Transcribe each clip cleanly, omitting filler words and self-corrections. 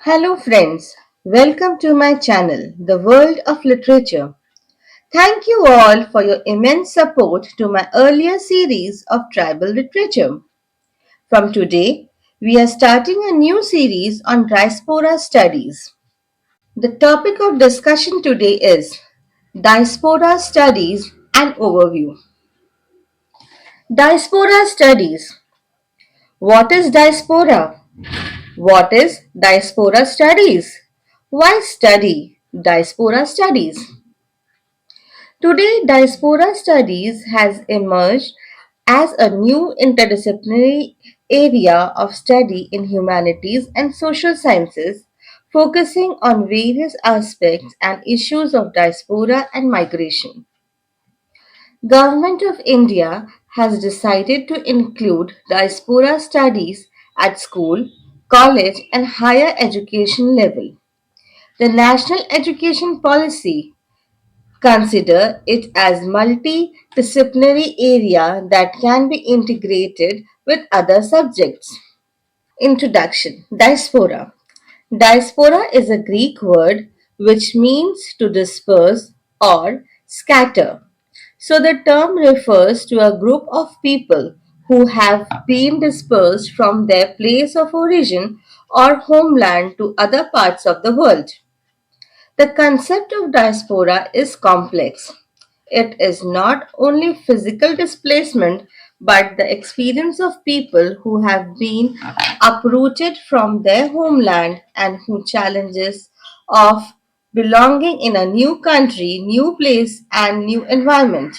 Hello, friends. Welcome to my channel, The World of Literature. Thank you all for your immense support to my earlier series of tribal literature. From today, we are starting a new series on diaspora studies. The topic of discussion today is Diaspora Studies and Overview. Diaspora Studies. What is diaspora? What is diaspora studies? Why study diaspora studies? Today, diaspora studies has emerged as a new interdisciplinary area of study in humanities and social sciences, focusing on various aspects and issues of diaspora and migration. Government of India has decided to include diaspora studies at school, college and higher education level. The National Education Policy consider it as multidisciplinary area that can be integrated with other subjects. Introduction. Diaspora. Diaspora is a Greek word which means to disperse or scatter. So the term refers to a group of people who have been dispersed from their place of origin or homeland to other parts of the world. The concept of diaspora is complex. It is not only physical displacement but the experience of people who have been uprooted from their homeland and who challenges of belonging in a new country, new place and new environment.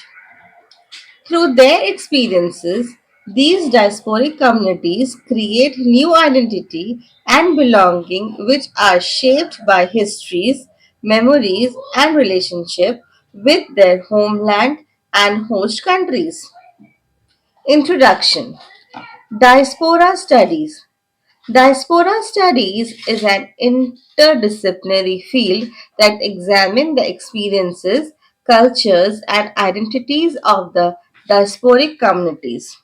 Through their experiences, these diasporic communities create new identity and belonging which are shaped by histories, memories, and relationship with their homeland and host countries. Introduction. Diaspora Studies. Diaspora studies is an interdisciplinary field that examines the experiences, cultures, and identities of the diasporic communities.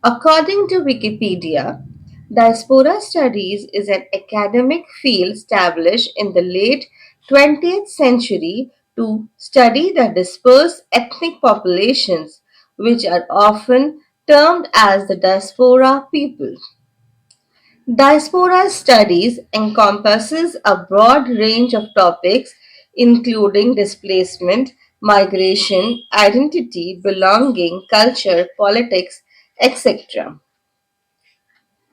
According to Wikipedia, diaspora studies is an academic field established in the late 20th century to study the dispersed ethnic populations, which are often termed as the diaspora people. Diaspora studies encompasses a broad range of topics including displacement, migration, identity, belonging, culture, politics, etc.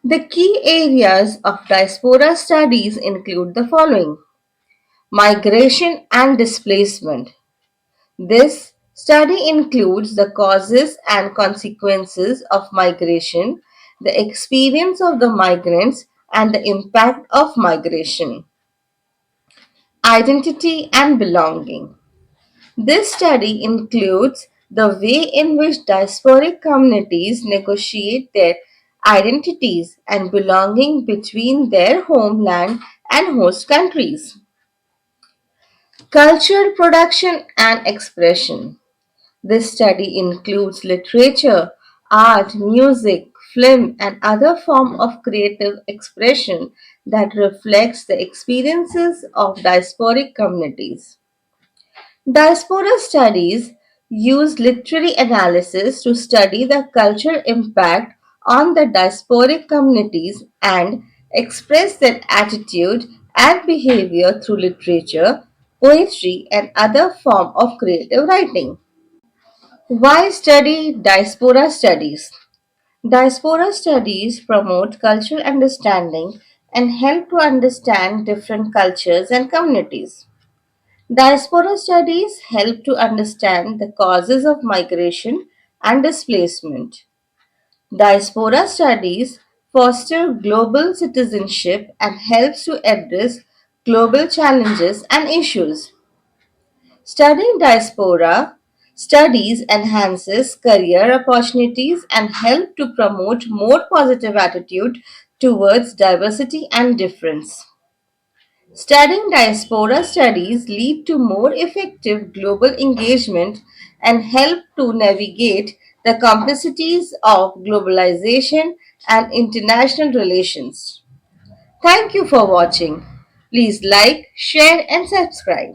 The key areas of diaspora studies include the following: migration and displacement. This study includes the causes and consequences of migration, the experience of the migrants, and the impact of migration. Identity and belonging. This study includes the way in which diasporic communities negotiate their identities and belonging between their homeland and host countries. Culture production and expression. This study includes literature, art, music, film, and other form of creative expression that reflects the experiences of diasporic communities. Diaspora studies use literary analysis to study the cultural impact on the diasporic communities and express their attitude and behavior through literature, poetry, and other form of creative writing. Why study diaspora studies? Diaspora studies promote cultural understanding and help to understand different cultures and communities. Diaspora studies help to understand the causes of migration and displacement. Diaspora studies foster global citizenship and helps to address global challenges and issues. Studying diaspora studies enhances career opportunities and help to promote more positive attitude towards diversity and difference. Studying diaspora studies lead to more effective global engagement and help to navigate the complexities of globalization and international relations. Thank you for watching. Please like, share, and subscribe.